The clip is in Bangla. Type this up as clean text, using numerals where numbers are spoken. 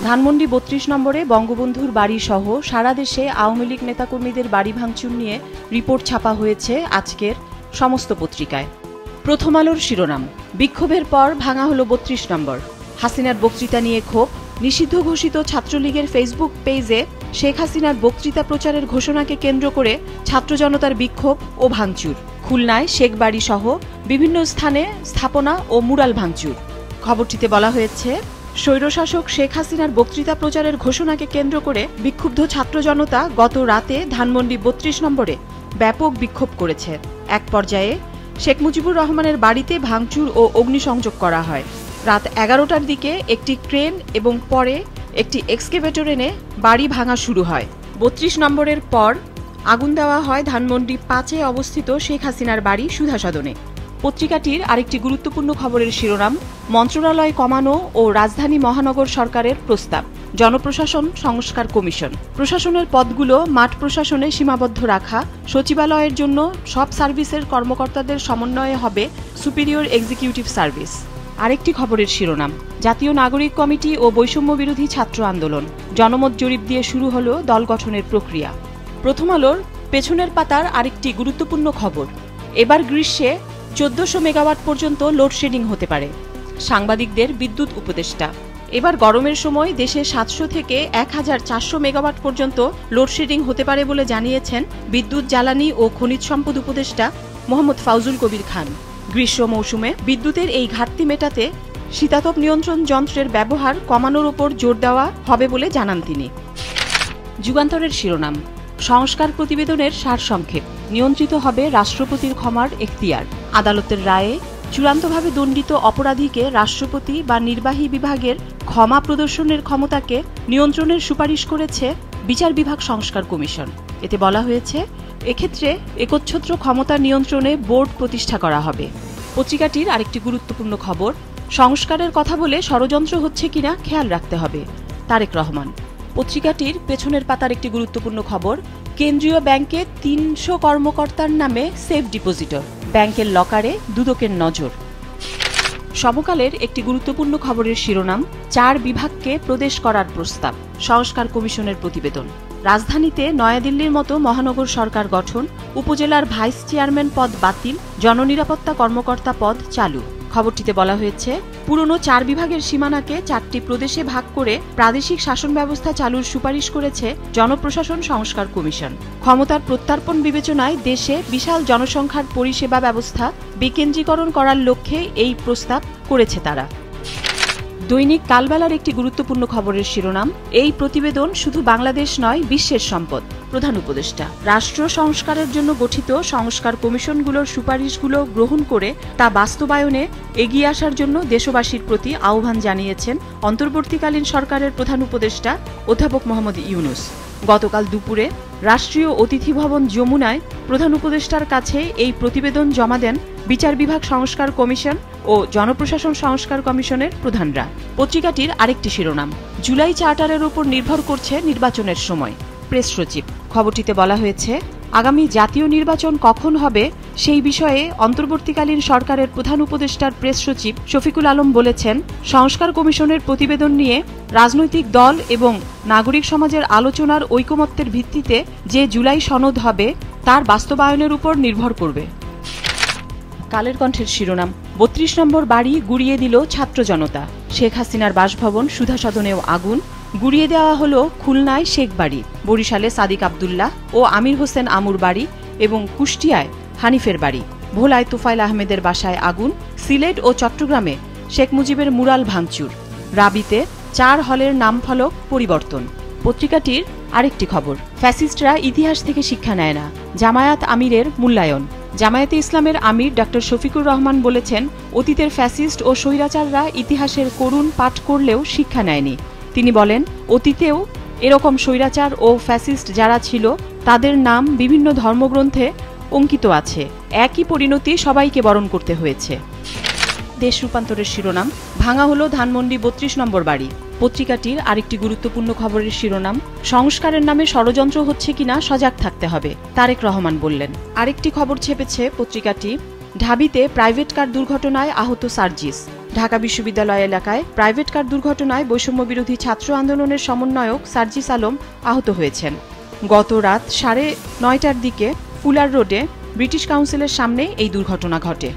ধানমন্ডি ৩২ নম্বরে বঙ্গবন্ধুর বাড়ি সহ সারা দেশে আওয়ামী লীগ নেতাকর্মীদের বাড়ি ভাঙচুর নিয়ে রিপোর্ট ছাপা হয়েছে আজকের সমস্ত পত্রিকায়। প্রথম আলোর শিরোনাম, বিক্ষোভের পর ভাঙা হলো ৩২ নম্বর। হাসিনার বক্তৃতা নিয়ে ক্ষোভ। নিষিদ্ধ ঘোষিত ছাত্রলীগের ফেসবুক পেজে শেখ হাসিনার বক্তৃতা প্রচারের ঘোষণাকে কেন্দ্র করে ছাত্র জনতার বিক্ষোভ ও ভাঙচুর। খুলনায় শেখ বাড়ি সহ বিভিন্ন স্থানে স্থাপনা ও মুরাল ভাঙচুর। খবরটিতে বলা হয়েছে, স্বৈরশাসক শেখ হাসিনার বক্তৃতা প্রচারের ঘোষণাকে কেন্দ্র করে বিক্ষুব্ধ ছাত্র জনতা গত রাতে ধানমন্ডি ৩২ নম্বরে ব্যাপক বিক্ষোভ করেছে। এক পর্যায়ে শেখ মুজিবুর রহমানের বাড়িতে ভাঙচুর ও অগ্নিসংযোগ করা হয়। রাত ১১টার দিকে একটি ক্রেন এবং পরে একটি এক্সকেভেটর এনে বাড়ি ভাঙা শুরু হয়। ৩২ নম্বরের পর আগুন দেওয়া হয় ধানমন্ডি ৫-এ অবস্থিত শেখ হাসিনার বাড়ি সুধা সদনে। পত্রিকাটির আরেকটি গুরুত্বপূর্ণ খবরের শিরোনাম, মন্ত্রণালয় কমানো ও রাজধানী মহানগর সরকারের প্রস্তাব। জনপ্রশাসন সংস্কার কমিশন। প্রশাসনের পদগুলো মাঠ প্রশাসনে সীমাবদ্ধ রাখা। সচিবালয়ের জন্য সব সার্ভিসের কর্মকর্তাদের সমন্বয়ে হবে সুপিরিয়র এক্সিকিউটিভ সার্ভিস। আরেকটি খবরের শিরোনাম, জাতীয় নাগরিক কমিটি ও বৈষম্য বিরোধী ছাত্র আন্দোলন। জনমত জরিপ দিয়ে শুরু হলো দল গঠনের প্রক্রিয়া। প্রথম আলোর পেছনের পাতার আরেকটি গুরুত্বপূর্ণ খবর, এবার গ্রীষ্মে ১৪০০ মেগাওয়াট পর্যন্ত লোডশেডিং হতে পারে। সাংবাদিকদের বিদ্যুৎ উপদেষ্টা। এবার গরমের সময় দেশে ৭০০ থেকে ১৪০০ মেগাওয়াট পর্যন্ত লোডশেডিং হতে পারে বলে জানিয়েছেন বিদ্যুৎ, জ্বালানি ও খনিজ সম্পদ উপদেষ্টা মোহাম্মদ ফাউজুল কবির খান। গ্রীষ্ম মৌসুমে বিদ্যুতের এই ঘাটতি মেটাতে শীতাতপ নিয়ন্ত্রণ যন্ত্রের ব্যবহার কমানোর উপর জোর দেওয়া হবে বলে জানান তিনি। যুগান্তরের শিরোনাম, সংস্কার প্রতিবেদনের সারসংক্ষেপ। নিয়ন্ত্রিত হবে রাষ্ট্রপতির ক্ষমার এখতিয়ার। আদালতের রায়ে চূড়ান্তভাবে দণ্ডিত অপরাধীকে রাষ্ট্রপতি বা নির্বাহী বিভাগের ক্ষমা প্রদর্শনের ক্ষমতাকে নিয়ন্ত্রণের সুপারিশ করেছে বিচার বিভাগ সংস্কার কমিশন। এতে বলা হয়েছে, এক্ষেত্রে একচ্ছত্র ক্ষমতা নিয়ন্ত্রণে বোর্ড প্রতিষ্ঠা করা হবে। পত্রিকাটির আরেকটি গুরুত্বপূর্ণ খবর, সংস্কারের কথা বলে ষড়যন্ত্র হচ্ছে কিনা খেয়াল রাখতে হবে। তারেক রহমান। পত্রিকাটির পেছনের পাতার একটি গুরুত্বপূর্ণ খবর, কেন্দ্রীয় ব্যাংকে ৩০০ কর্মকর্তার নামে সেফ ডিপোজিটর। ব্যাংকের লকারে দুদকের নজর। সমকালের একটি গুরুত্বপূর্ণ খবরের শিরোনাম, ৪ বিভাগকে প্রদেশ করার প্রস্তাব। সংস্কার কমিশনের প্রতিবেদন। রাজধানীতে নয়াদিল্লির মতো মহানগর সরকার গঠন। উপজেলার ভাইস চেয়ারম্যান পদ বাতিল। জননিরাপত্তা কর্মকর্তা পদ চালু। খবরটিতে বলা হয়েছে, পুরনো ৪ বিভাগের সীমানাকে ৪টি প্রদেশে ভাগ করে প্রাদেশিক শাসন ব্যবস্থা চালুর সুপারিশ করেছে জনপ্রশাসন সংস্কার কমিশন। ক্ষমতার প্রত্যর্পণ বিবেচনায় দেশে বিশাল জনসংখ্যার পরিষেবা ব্যবস্থা বিকেন্দ্রীকরণ করার লক্ষ্যে এই প্রস্তাব করেছে তারা। দৈনিক কালবেলার একটি গুরুত্বপূর্ণ খবরের শিরোনাম, এই প্রতিবেদন শুধু বাংলাদেশ নয়, বিশ্বের সম্পদ। প্রধান উপদেষ্টা। রাষ্ট্র সংস্কারের জন্য গঠিত সংস্কার কমিশনগুলোর সুপারিশগুলো গ্রহণ করে তা বাস্তবায়নে এগিয়ে আসার জন্য দেশবাসীর প্রতি আহ্বান জানিয়েছেন অন্তর্বর্তীকালীন সরকারের প্রধান উপদেষ্টা অধ্যাপক মোহাম্মদ ইউনূস। গতকাল দুপুরে রাষ্ট্রীয় অতিথি ভবন যমুনায় প্রধান উপদেষ্টার কাছে এই প্রতিবেদন জমা দেন বিচার বিভাগ সংস্কার কমিশন ও জনপ্রশাসন সংস্কার কমিশনের প্রধানরা। পত্রিকাটির আরেকটি শিরোনাম, জুলাই চার্টারের উপর নির্ভর করছে নির্বাচনের সময়। প্রেস সচিব। খবরটিতে বলা হয়েছে, আগামী জাতীয় নির্বাচন কখন হবে সেই বিষয়ে অন্তর্বর্তীকালীন সরকারের প্রধান উপদেষ্টার প্রেস সচিব শফিকুল আলম বলেছেন, সংস্কার কমিশনের প্রতিবেদন নিয়ে রাজনৈতিক দল এবং নাগরিক সমাজের আলোচনার ঐকমত্যের ভিত্তিতে যে জুলাই সনদ হবে তার বাস্তবায়নের উপর নির্ভর করবে। কালের কণ্ঠের শিরোনাম, ৩২ নম্বর বাড়ি গুড়িয়ে দিল ছাত্র জনতা। শেখ হাসিনার বাসভবন সুধা সদনেও আগুন। গুড়িয়ে দেওয়া হলো খুলনায় শেখ বাড়ি, বরিশালে সাদিক আবদুল্লাহ ও আমির হোসেন আমুর বাড়ি এবং কুষ্টিয়ায় হানিফের বাড়ি। ভোলায় তোফায়েল আহমেদের বাসায় আগুন। সিলেট ও চট্টগ্রামে শেখ মুজিবের মুরাল ভাঙচুর। রাবিতে ৪ হলের নামফলক পরিবর্তন। পত্রিকাটির আরেকটি খবর, ফ্যাসিস্টরা ইতিহাস থেকে শিক্ষা নেয় না, জামায়াত আমিরের মূল্যায়ন। জামায়াতে ইসলামের আমির ডক্টর শফিকুর রহমান বলেছেন, অতীতের ফ্যাসিস্ট ও স্বৈরাচাররা ইতিহাসের করুণ পাঠ করলেও শিক্ষা নেয়নি। তিনি বলেন, অতীতেও এরকম স্বৈরাচার ও ফ্যাসিস্ট যারা ছিল তাদের নাম বিভিন্ন ধর্মগ্রন্থে অঙ্কিত আছে। একই পরিণতি সবাইকে বরণ করতে হয়েছে। দেশ রূপান্তরের শিরোনাম, ভাঙা হলো ধানমন্ডি ৩২ নম্বর বাড়ি। পত্রিকাটির আরেকটি গুরুত্বপূর্ণ খবরের শিরোনাম, সংস্কারের নামে ষড়যন্ত্র হচ্ছে কিনা সজাগ থাকতে হবে, তারেক রহমান বললেন। আরেকটি খবর ছেপেছে পত্রিকাটি, ঢাবিতে প্রাইভেট কার দুর্ঘটনায় আহত সার্জিস। ঢাকা বিশ্ববিদ্যালয় এলাকায় প্রাইভেট কার দুর্ঘটনায় বৈষম্য বিরোধী ছাত্র আন্দোলনের সমন্বয়ক সার্জিস আলম আহত হয়েছেন। গত রাত 9:30টার দিকে ফুলার রোডে ব্রিটিশ কাউন্সিলের সামনে এই দুর্ঘটনা ঘটে।